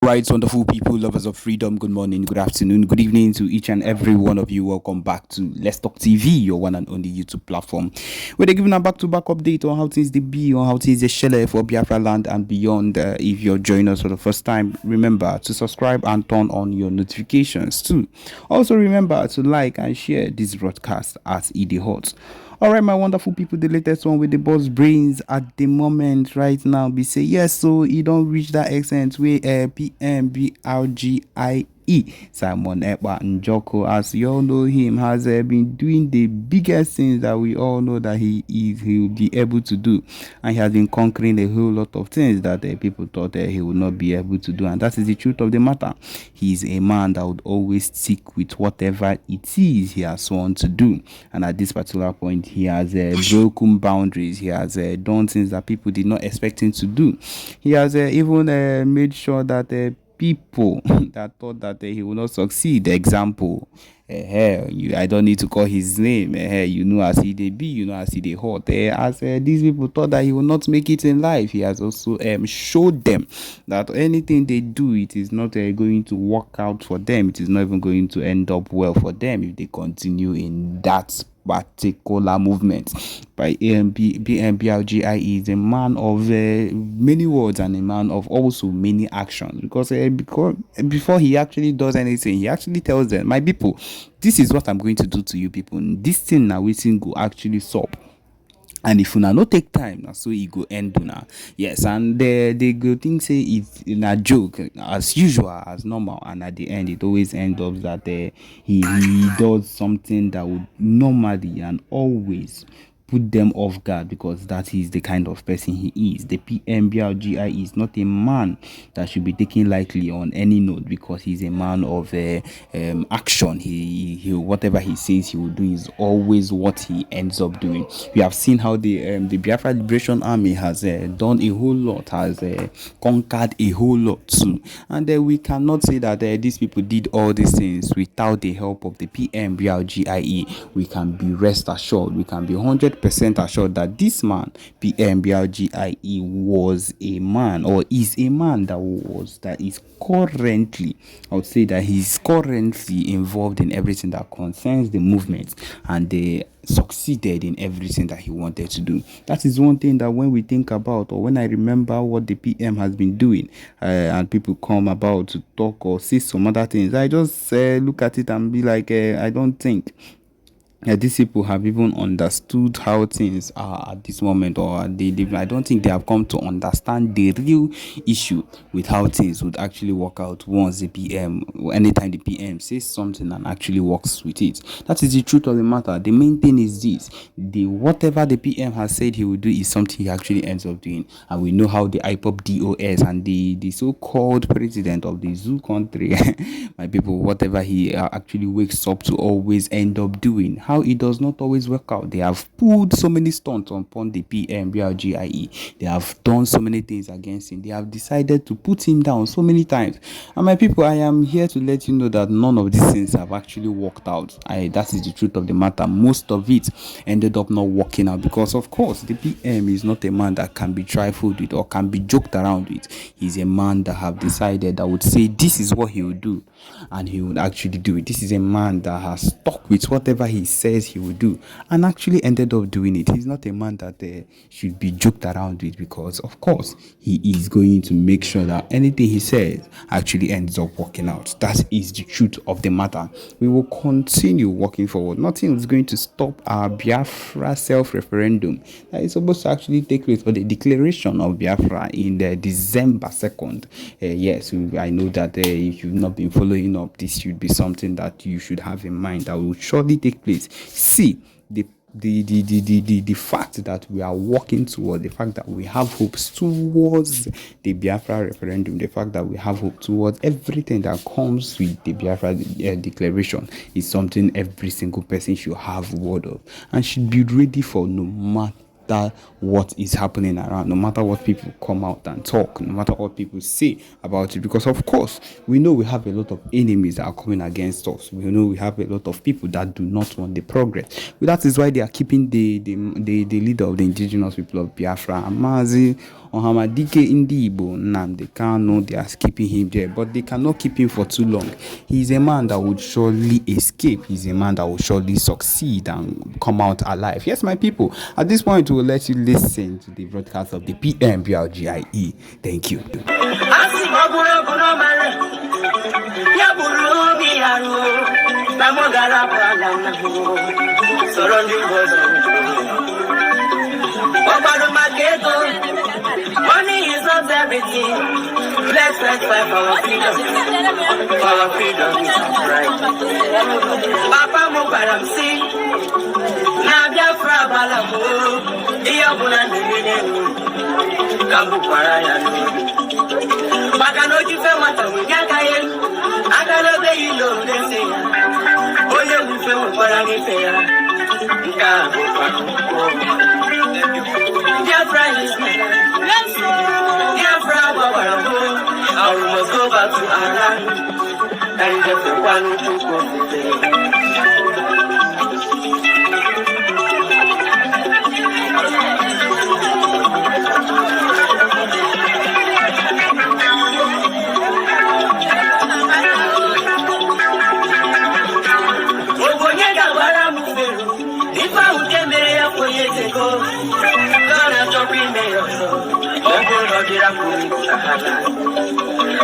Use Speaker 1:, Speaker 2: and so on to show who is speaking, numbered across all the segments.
Speaker 1: Right, wonderful people, lovers of freedom. Good morning, good afternoon, good evening to each and every one of you. Welcome back to Let's Talk TV, your one and only YouTube platform, where they're giving a back-to-back update on how things they be, on how things they shell for Biafra land and beyond. If you're joining us for the first time, remember to subscribe and turn on your notifications too. Also, remember to like and share this broadcast as it is hot. All right, my wonderful people, the latest one with the boss brains at the moment right now be say yes, so you don't reach that extent where PMBRGIE Simon Ekpa and Joko, as you all know him, has been doing the biggest things that we all know that he will be able to do, and he has been conquering a whole lot of things that people thought he would not be able to do, and that is the truth of the matter. He is a man that would always stick with whatever it is he has sworn to do, and at this particular point he has broken boundaries. He has done things that people did not expect him to do. He has even made sure that people that thought that he will not succeed, example, I don't need to call his name, you know as he they be, you know as he they hot, as these people thought that he will not make it in life. He has also showed them that anything they do, it is not going to work out for them. It is not even going to end up well for them if they continue in that particular movement. By BMBRGIE is a man of many words and a man of also many actions, because before he actually does anything, he actually tells them, my people, this is what I'm going to do to you people. This thing now we think go actually stop. And if una no take time, na so e go end una. Yes, and they go think say it's in a joke as usual, as normal, and at the end it always ends up that he does something that would normally and always put them off guard, because that is the kind of person he is. The PMBRGI is not a man that should be taken lightly on any note, because he's a man of action. He whatever he says he will do is always what he ends up doing. We have seen how the Biafra Liberation Army has done a whole lot, has conquered a whole lot too, and we cannot say that these people did all these things without the help of the PMBRGIE. We can be rest assured, we can be 100% assured that this man, PMBRGIE, was a man, or is a man that is currently, I would say that he's currently involved in everything that concerns the movement, and they succeeded in everything that he wanted to do. That is one thing that when we think about, or when I remember what the PM has been doing, and people come about to talk or say some other things, I just look at it and be like, I don't think these people have even understood how things are at this moment, or I don't think they have come to understand the real issue with how things would actually work out once the PM, anytime the PM says something and actually works with it. That is the truth of the matter. The main thing is this: whatever the PM has said he will do is something he actually ends up doing, and we know how the IPOP DOS and the so-called president of the zoo country, my people, whatever he actually wakes up to always end up doing. How it does not always work out. They have pulled so many stunts upon the PMBRGIE. They have done so many things against him. They have decided to put him down so many times. And my people, I am here to let you know that none of these things have actually worked out. That is the truth of the matter. Most of it ended up not working out, because of course the PM is not a man that can be trifled with or can be joked around with. He's a man that have decided, that would say this is what he would do, and he would actually do it. This is a man that has stuck with whatever he says he will do, and actually ended up doing it. He's not a man that should be joked around with, because of course he is going to make sure that anything he says actually ends up working out. That is the truth of the matter. We will continue working forward. Nothing is going to stop our Biafra self-referendum that is supposed to actually take place for the declaration of Biafra in December 2nd. Yes, I know that if you've not been following up, this should be something that you should have in mind, that will surely take place. See, the fact that we are working towards, the fact that we have hopes towards the Biafra referendum, the fact that we have hope towards everything that comes with the Biafra declaration, is something every single person should have word of, and should be ready for, no matter what is happening around, no matter what people come out and talk, no matter what people say about it. Because of course we know we have a lot of enemies that are coming against us. We know we have a lot of people that do not want the progress. But that is why they are keeping the leader of the indigenous people of Biafra, Amazi Ohamadike Indibo Nnamdi Kanu, they are keeping him there, but they cannot keep him for too long. He's a man that would surely escape. He's a man that will surely succeed and come out alive. Yes, my people, at this point, we'll let you listen to the broadcast of the B.L.A. Thank you.
Speaker 2: Money is not everything. Let's fight for our freedom. For our freedom is right. Papa Mubarak see. Nadia Frabalamu. Iyabuna Niminu. Kambu Paraya. Bakanoji Femata Wigakaye. Agalobe Ilo Desia. Oye Mufe Mubarakifea. Kambu Paraya. Dear friends, let's go. Dear friend, I must go back to our land and get the one who took if I would get married up 4 years ago, gonna jump in there. Oh, no, get up with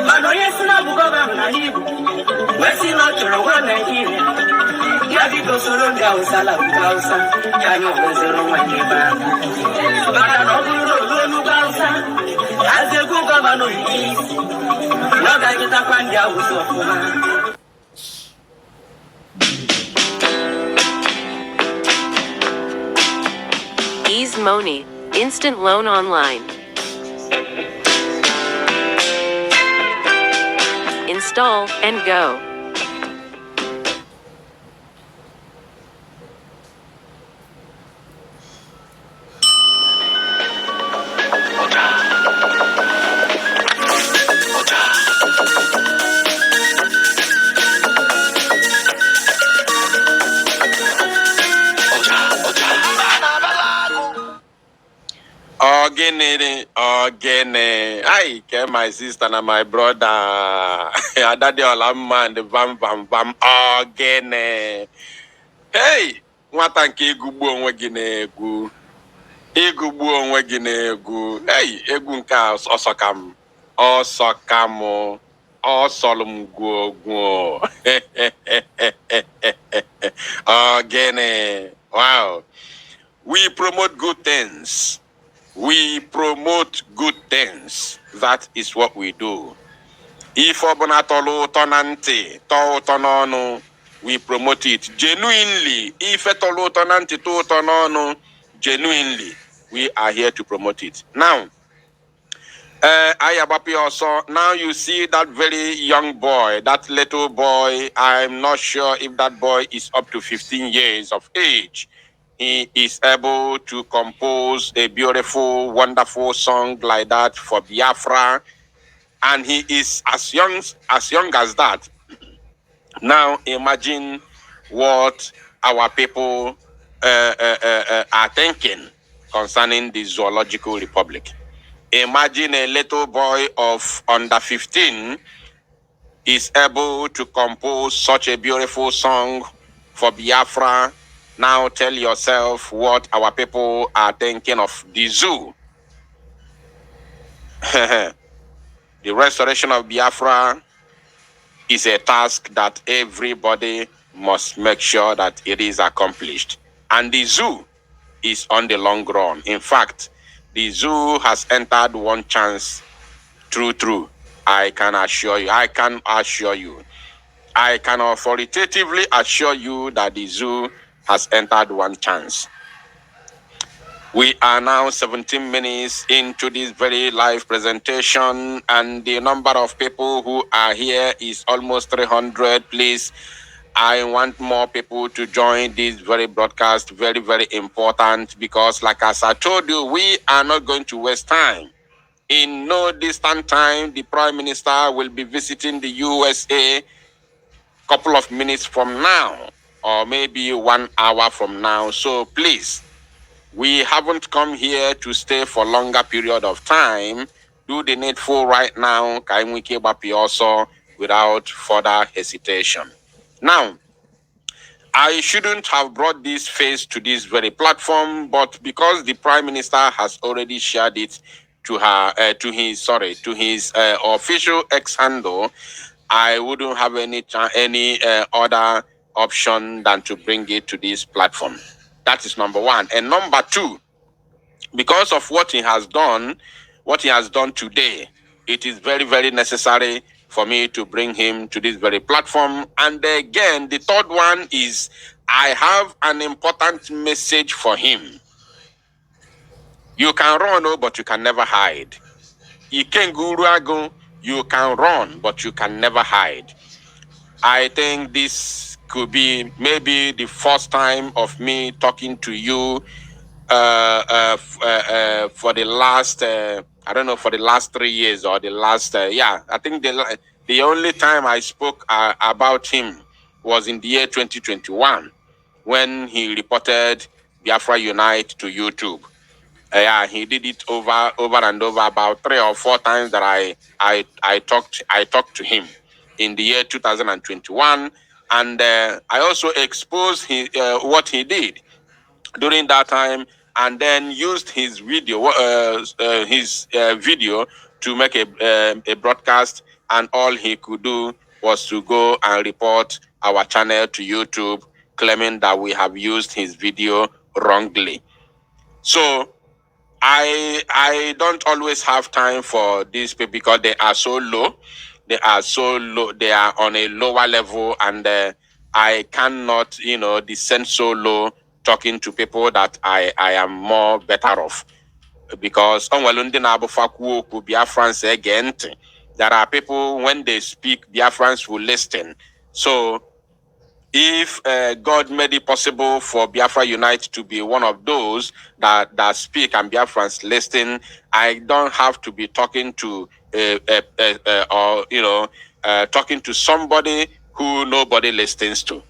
Speaker 2: but no, yes, no, government. Where's he not to one Nigeria? Yeah, because so long ago, Salah, can you visit on my neighbor? But I don't know, as a good governor, not I get up and down with so.
Speaker 3: Ease Money, instant loan online. Install and go.
Speaker 4: Again, I care my sister and my brother. I daddy all man the bam again. Hey, nwata nke igugbu onwe gị na-egwu. Igugbu onwe gị na-egwu. Hey, egwu nke ọsọlum gwuo. Again, wow. We promote good things. We promote good things. That is what we do. If Obonatolu Tonanti, Tonono, we promote it genuinely. If Etolu Tonanti, Tonono, genuinely, we are here to promote it. Now, Ayabapi also, now you see that very young boy, that little boy, I'm not sure if that boy is up to 15 years of age. He is able to compose a beautiful, wonderful song like that for Biafra. And he is as young as that. Now imagine what our people are thinking concerning the Zoological Republic. Imagine a little boy of under 15 is able to compose such a beautiful song for Biafra. Now tell yourself what our people are thinking of the zoo. The restoration of Biafra is a task that everybody must make sure that it is accomplished. And the zoo is on the long run. In fact, the zoo has entered one chance. True. I can assure you. I can authoritatively assure you that the zoo has entered one chance. We are now 17 minutes into this very live presentation, and the number of people who are here is almost 300. Please, I want more people to join this very broadcast. Very, very important, because like as I told you, we are not going to waste time. In no distant time, the Prime Minister will be visiting the USA a couple of minutes from now, or maybe 1 hour from now. So please, We haven't come here to stay for longer period of time. Do the needful right now, Kaimwiki Bapi also, without further hesitation. Now, I shouldn't have brought this face to this very platform, but because the Prime Minister has already shared it to to his official X handle, I wouldn't have any other option than to bring it to this platform. That is number one. And number two, because of what he has done today, it is very, very necessary for me to bring him to this very platform. And again, the third one is I have an important message for him. You can run, but you can never hide. You can run, but you can never hide. I think this could be maybe the first time of me talking to you for the last I don't know, for the last 3 years or the last I think the only time I spoke about him was in the year 2021 when he reported Biafra Unite to YouTube. He did it over and over about 3 or 4 times that I talked to him in the year 2021, and I also exposed what he did during that time, and then used his video to make a broadcast, and all he could do was to go and report our channel to YouTube, claiming that we have used his video wrongly. So I don't always have time for these people because they are so low. They are so low. They are on a lower level, and I cannot, descend so low talking to people that I am more better off. Because Biafrans again, there are people when they speak, Biafrans will listen. So if God made it possible for Biafra Unite to be one of those that speak and Biafrans listen, I don't have to be talking to talking to somebody who nobody listens to.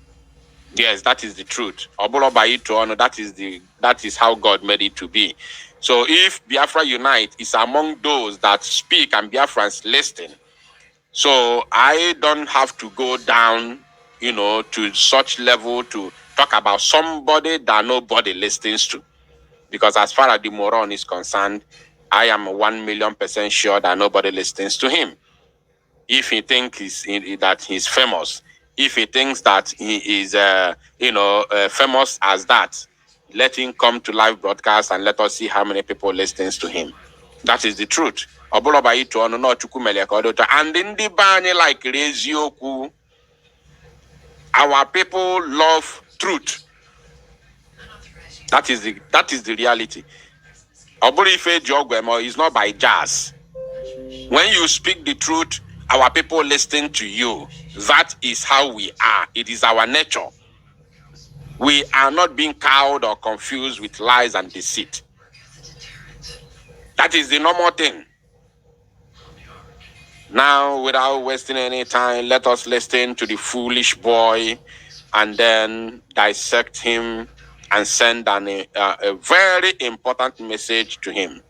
Speaker 4: Yes, that is the truth. That is how God made it to be. So if Biafra Unite is among those that speak and Biafrans listen, so I don't have to go down, to such level to talk about somebody that nobody listens to. Because as far as the moron is concerned, I am 1,000,000% sure that nobody listens to him. If he thinks that he's famous, if he thinks that he is, famous as that, let him come to live broadcast and let us see how many people listens to him. That is the truth. And in the bani like Rezioku, our people love truth. That is the reality. Oburife Jogwemo is not by jazz. When you speak the truth, our people listen to you. That is how we are. It is our nature. We are not being cowed or confused with lies and deceit. That is the normal thing. Now, without wasting any time, let us listen to the foolish boy and then dissect him and send a very important message to him.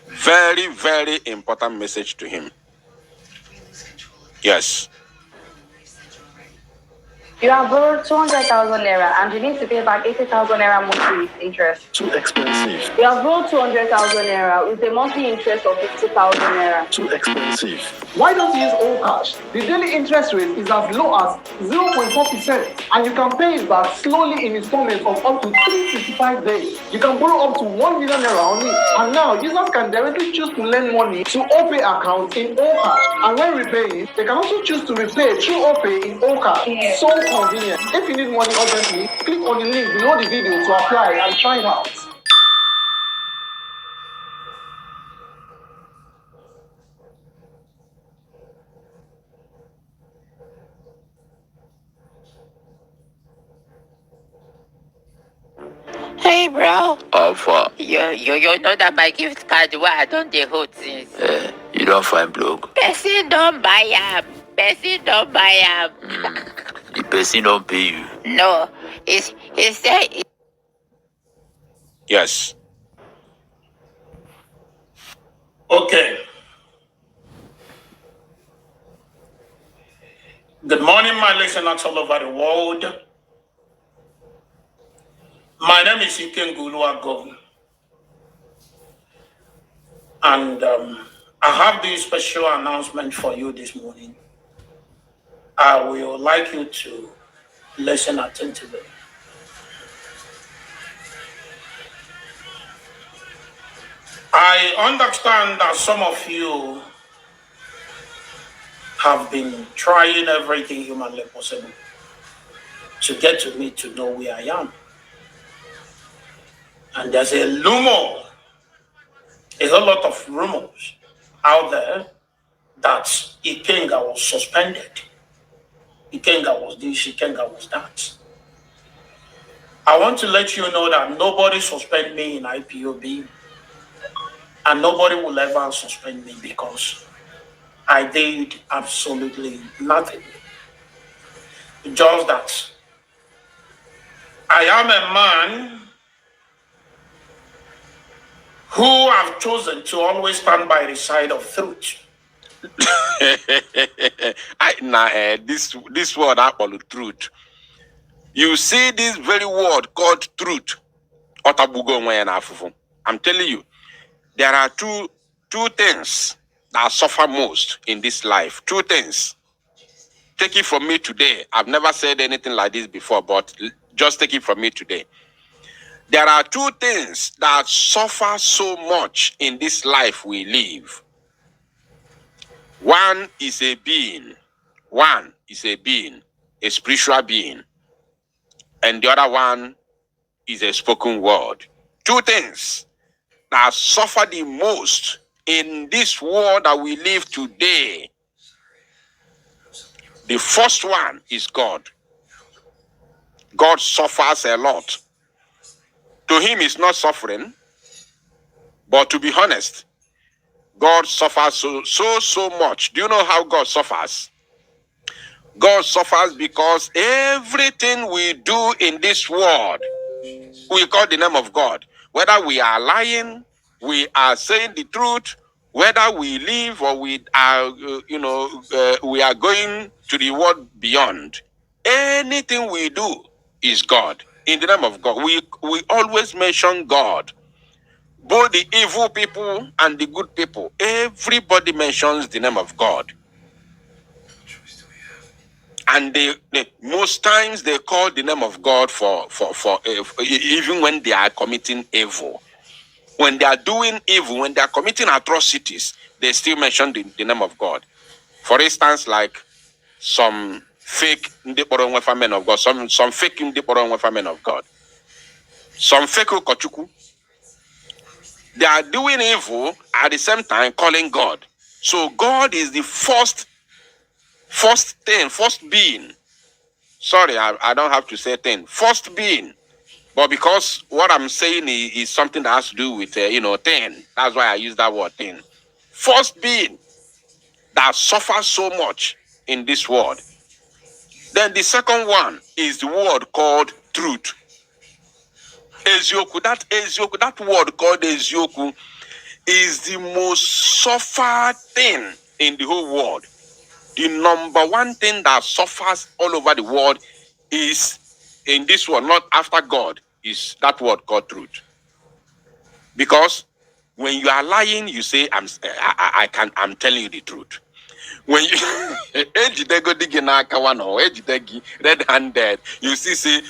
Speaker 4: Very, very important message to him. Yes.
Speaker 5: You have borrowed 200,000 naira and you need to pay back 80,000 naira monthly with interest.
Speaker 6: Too expensive.
Speaker 5: You have borrowed 200,000 naira with a monthly interest of 50,000 naira.
Speaker 6: Too expensive.
Speaker 7: Why don't you use all cash? The daily interest rate is as low as 0.4% and you can pay it back slowly in installments of up to 365 days. You can borrow up to 1 million naira only, and now users can directly choose to lend money to OPay account in all cash, and when repaying, they can also choose to repay through OPay in all cash. So convenient. If you need money urgently, click on the link below the video to apply and try it out.
Speaker 8: Hey bro,
Speaker 6: Alpha.
Speaker 8: you know that my gift card where I don't dey hold things.
Speaker 6: You don't find blog.
Speaker 8: Person don't buy am. Person don't buy am.
Speaker 6: The person don't pay you.
Speaker 8: No, he said
Speaker 4: Yes.
Speaker 9: Okay. Good morning, my listeners all over the world. My name is Ikengulu, and I have this special announcement for you this morning. I will like you to listen attentively. I understand that some of you have been trying everything humanly possible to get to me to know where I am. And there's a whole lot of rumors out there that Ikenga was suspended. Ikenga was this, Ikenga was that. I want to let you know that nobody suspend me in IPOB, and nobody will ever suspend me because I did absolutely nothing. Just that I am a man who have chosen to always stand by the side of truth.
Speaker 4: This word I call truth. You see this very word called truth. I'm telling you, there are two things that suffer most in this life. Two things. Take it from me today. I've never said anything like this before, but just take it from me today. There are two things that suffer so much in this life we live. One is a being. One is a being, a spiritual being. And the other one is a spoken word. Two things that suffer the most in this world that we live today. The first one is God. God suffers a lot. To him, it's not suffering. But to be honest, God suffers so much. Do you know how God suffers? God suffers because everything we do in this world, we call the name of God. Whether we are lying, we are saying the truth, whether we live or we are, we are going to the world beyond. Anything we do is God. In the name of God, we always mention God. Both the evil people and the good people, everybody mentions the name of God. And they most times they call the name of God for even when they are committing evil. When they are doing evil, when they are committing atrocities, they still mention the name of God. For instance, like some fake men of God, some fake men of God, some fake Okochuku. They are doing evil at the same time calling God. So God is the first being. Sorry, I don't have to say thing. First being. But because what I'm saying is something that has to do with, thing. That's why I use that word, thing. First being that suffers so much in this world. Then the second one is the word called truth. Ezioku, that word called Ezioku is the most suffered thing in the whole world. The number one thing that suffers all over the world is in this world, not after God, is that word called truth. Because when you are lying, you say, I'm telling you the truth. When you red-handed, you say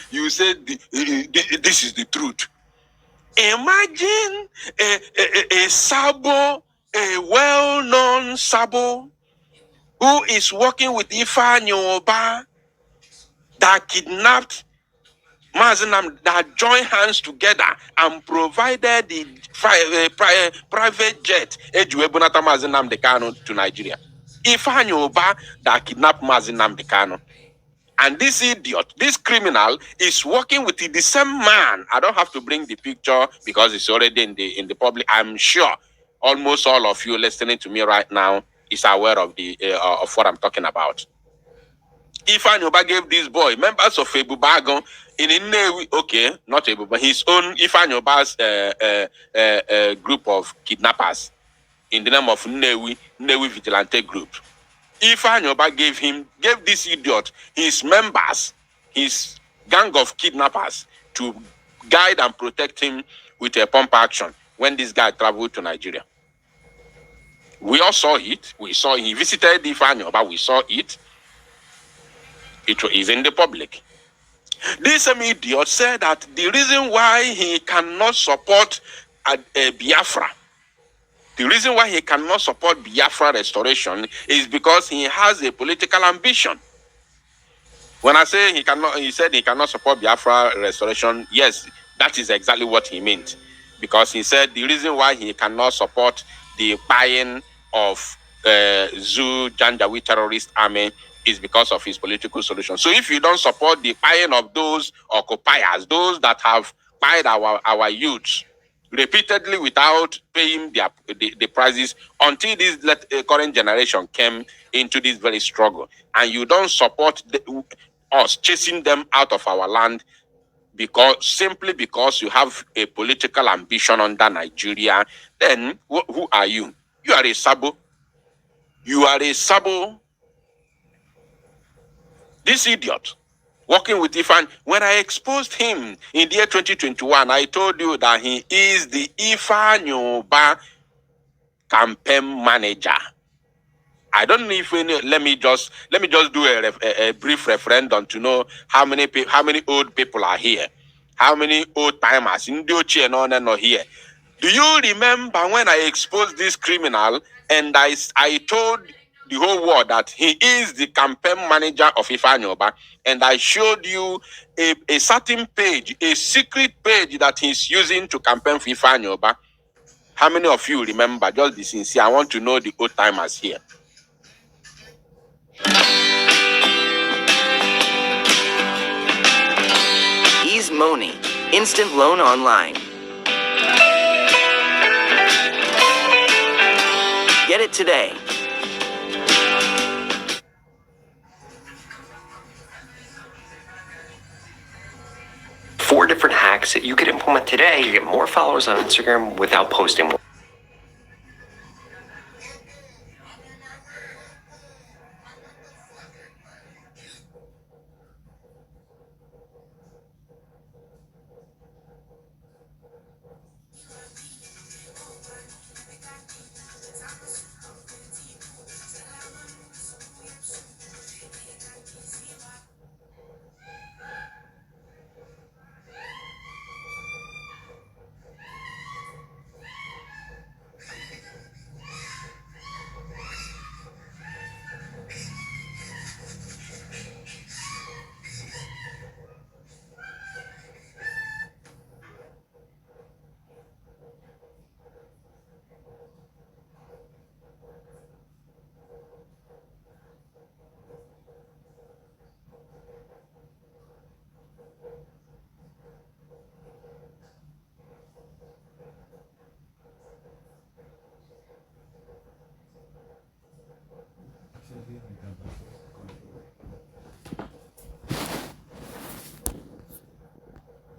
Speaker 4: this is the truth. Imagine a sabo, a well-known sabo, who is working with Ifeanyi Oba, that kidnapped Mazinam, that joined hands together and provided the private jet Ejuebunata Mazinam Dekano to Nigeria. Ifeanyi Oba that kidnapped Mazinam Dekano. And this idiot, this criminal, is working with the same man. I don't have to bring the picture because it's already in the public. I'm sure almost all of you listening to me right now is aware of of what I'm talking about. Ifanyoba gave this boy, members of Ebubagon in Nnewi, okay, not Ebuba, his own Ifanyoba's group of kidnappers in the name of Nnewi Vigilante Group. Ifanyoba gave this idiot his members, his gang of kidnappers to guide and protect him with a pump action when this guy traveled to Nigeria. We all saw it. We saw he visited Ifanyoba. We saw it. It is in the public. This same idiot said that the reason why he cannot support Biafra, the reason why he cannot support Biafra restoration is because he has a political ambition. When I say he said he cannot support Biafra restoration, yes, that is exactly what he meant. Because he said the reason why he cannot support the buying of Zoo Janjaweed terrorist army is because of his political solution. So if you don't support the buying of those occupiers, those that have buyed our youths repeatedly without paying the prices until this current generation came into this very struggle, and you don't support us chasing them out of our land simply because you have a political ambition under Nigeria, then who are you? You are a sabo. You are a sabo. This idiot working with Ifan. When I exposed him in the year 2021, I told you that he is the Ifanyoba campaign manager. I don't know if let me just do a brief referendum to know how many old people are here, how many old timers in the here. Do you remember when I exposed this criminal and I told the whole world that he is the campaign manager of Ifanyoba, and I showed you a certain page, a secret page that he's using to campaign for Ifanyoba? How many of you remember? Just be sincere. I want to know the old timers here.
Speaker 10: Ease Money, instant loan online. Get it today.
Speaker 11: Four different hacks that you could implement today to get more followers on Instagram without posting more.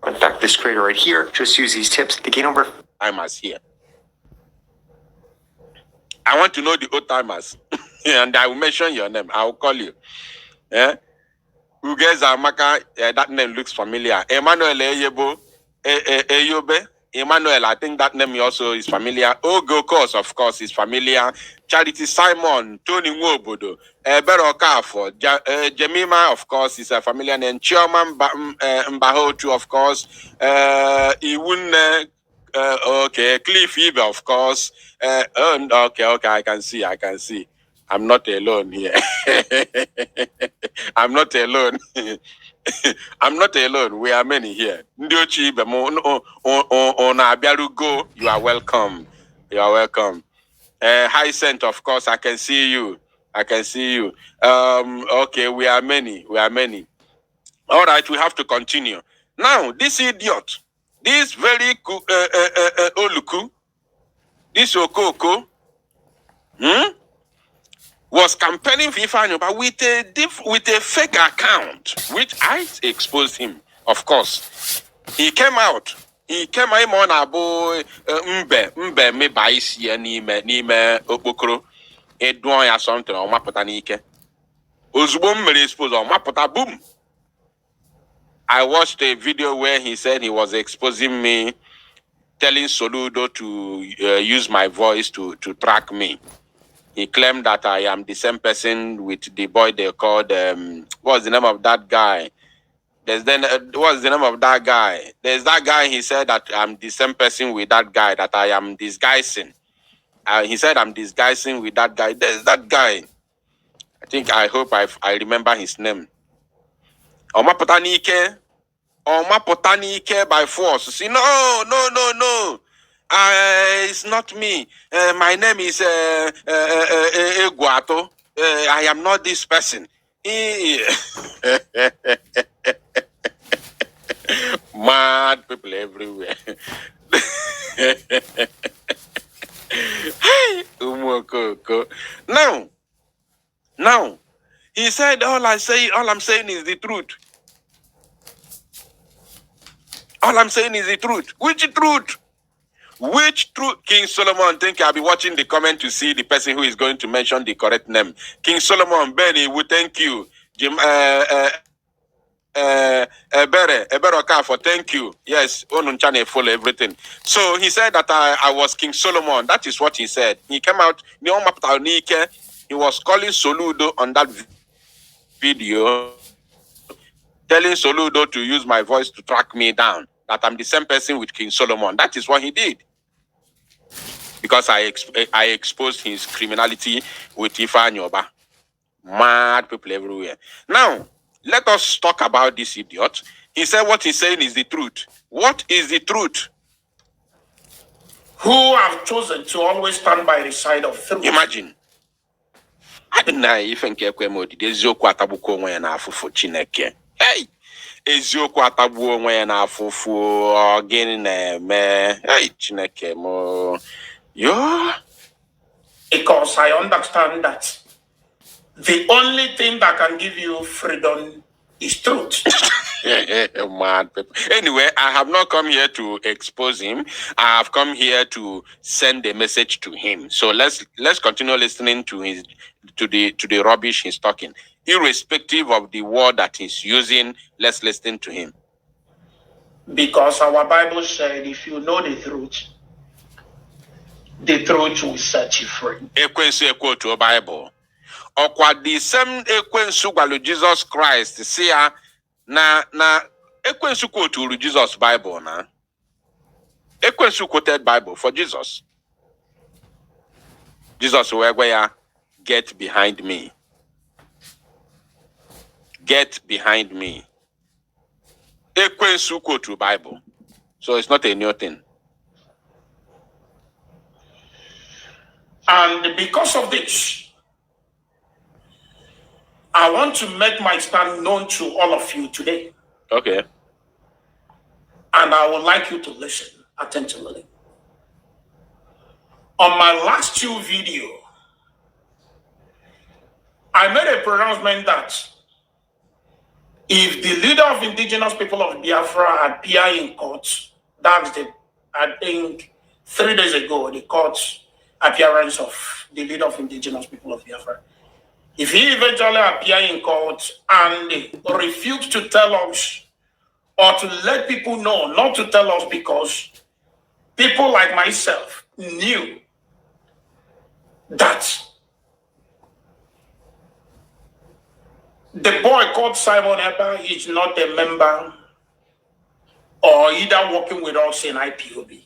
Speaker 11: In fact, this creator right here just use these tips to gain over.
Speaker 4: Timers here. I want to know the old timers, and I will mention your name. I will call you. Yeah. Ugeza Amaka, that name looks familiar. Emmanuel Eyobe. Emmanuel, I think that name also is familiar. Ogo of course, is familiar. Charity Simon, Tony Nwobodo, Bero Kafo, Jemima, of course, is a familiar name. Chioma Mbahotu, of course. Iwune, okay. Cliff Ibe, of course. Okay, I can see. I'm not alone here. I'm not alone. I'm not alone. We are many here. You are welcome. You are welcome. Hyacinth, of course, I can see you. Okay, we are many. All right, we have to continue. Now, this idiot, this very Oluku, this Okoko, was campaigning for Ifanyoba with a fake account, which I exposed him, of course. He came out on abo mbe me baisi n'ime okpokoro eduon ya something o mapụta n'ike. Ozugbo mmere expose o mapụta boom. I watched a video where he said he was exposing me, telling Soludo to use my voice to track me. He claimed that I am the same person with the boy they called, what's the name of that guy? What's the name of that guy? There's that guy, he said that I'm the same person with that guy, that I am disguising. He said I'm disguising with that guy. There's that guy. I hope I remember his name. Omapotanike by force. See, no. It's not me. My name is Eguato. I am not this person. Mad people everywhere. Now, he said all I'm saying is the truth. All I'm saying is the truth. Which truth? Which truth? King Solomon, thank you. I'll be watching the comment to see the person who is going to mention the correct name. King Solomon, Benny, we thank you. Jim, Ebere for thank you. Yes, Onunchane follow everything. So he said that I was King Solomon. That is what he said. He came out, he was calling Soludo on that video, telling Soludo to use my voice to track me down, that I'm the same person with King Solomon. That is what he did. Because I exposed his criminality with Ifanyoba. Mad people everywhere. Now, let us talk about this idiot. He said what he's saying is the truth. What is the truth?
Speaker 9: Who have chosen to always stand by the side of truth.
Speaker 4: Imagine. I don't know if I can eziokwu atabuko onwe na afufu Chineke. Hey! Eziokwu atabu onwe na afufu gini na-eme. Hey, Chineke mo. Yo.
Speaker 9: Because I understand that the only thing that can give you freedom is truth.
Speaker 4: Mad people. Anyway, I have not come here to expose him. I have come here to send a message to him. So let's continue listening to the rubbish he's talking. Irrespective of the word that he's using, let's listen to him.
Speaker 9: Because our Bible said, if you know the truth will set you free.
Speaker 4: Ekwensu ekwo to Bible. Okwa the same ekwensu gwalu Jesus Christ. See ya na ekwensu quote Jesus Bible na. Ekwensu quoted Bible for Jesus. Jesus where get behind me. Get behind me. Ekwensu quote to Bible. So it's not a new thing.
Speaker 9: And because of this, I want to make my stand known to all of you today.
Speaker 4: Okay.
Speaker 9: And I would like you to listen attentively. On my last two videos, I made a pronouncement that if the leader of indigenous people of Biafra appear in court, that's I think 3 days ago, the court appearance of the leader of indigenous people of Biafra. If he eventually appear in court and refuse to tell us or to let people know, not to tell us because people like myself knew that the boy called Simon Ekpa is not a member or either working with us in IPOB.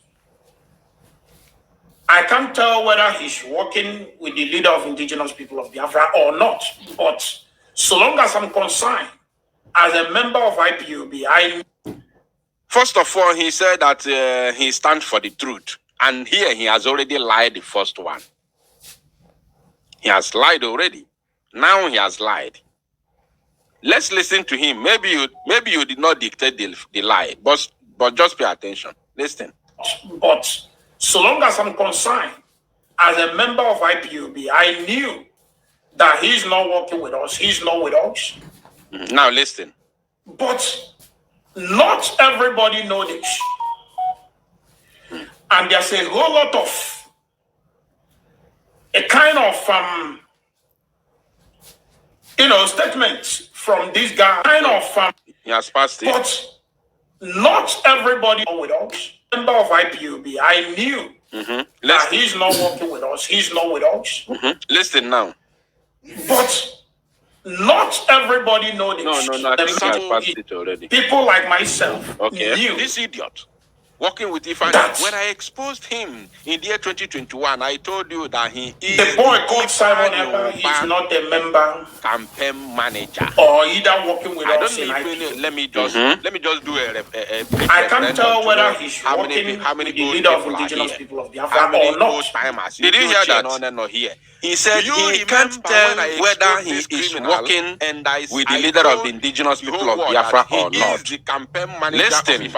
Speaker 9: I can't tell whether he's working with the leader of indigenous people of Biafra or not. But so long as I'm concerned, as a member of IPOB,
Speaker 4: First of all, he said that he stands for the truth. And here he has already lied the first one. He has lied already. Now he has lied. Let's listen to him. Maybe you did not dictate the lie, but just pay attention. Listen.
Speaker 9: But so long as I'm concerned, as a member of IPOB, I knew that he's not working with us. He's not with us.
Speaker 4: Now listen.
Speaker 9: But not everybody knows this. And there's a whole lot of a kind of statements from this guy.
Speaker 4: He has passed it.
Speaker 9: But not everybody with us. Member of IPOB, I knew that he's not working with us. He's not with us.
Speaker 4: Listen now.
Speaker 9: But not everybody knows this.
Speaker 4: No. I think he has passed it already.
Speaker 9: People like myself knew.
Speaker 4: This idiot working with Ifan. When I exposed him in the year 2021, I told you that he is
Speaker 9: the boy called Simon Ekpa. He's not a member,
Speaker 4: campaign manager,
Speaker 9: or either working with us in
Speaker 4: IP. Let me just do a
Speaker 9: I can't tell whether he's working with the leader of indigenous people of Biafra or not.
Speaker 4: Did you hear that? He said he can't tell whether he is working with the leader of the indigenous people of Biafra or not. Listen.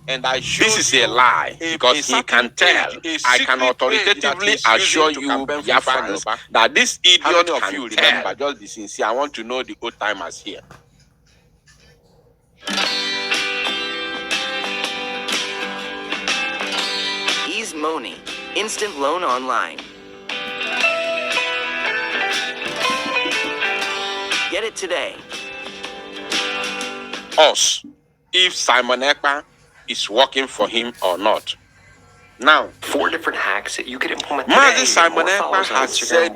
Speaker 4: And this is a lie because he can tell. I can authoritatively assure you, Biafrans, that this idiot can tell. Remember, just be sincere. I want to know the old timers here.
Speaker 10: Ease Money, instant loan online. Get it today.
Speaker 4: Us, if Simon Ekpa is working for him or not. Now,
Speaker 11: 4 different hacks that you could implement
Speaker 4: Mazi
Speaker 11: today.
Speaker 4: Simon Ekpa has said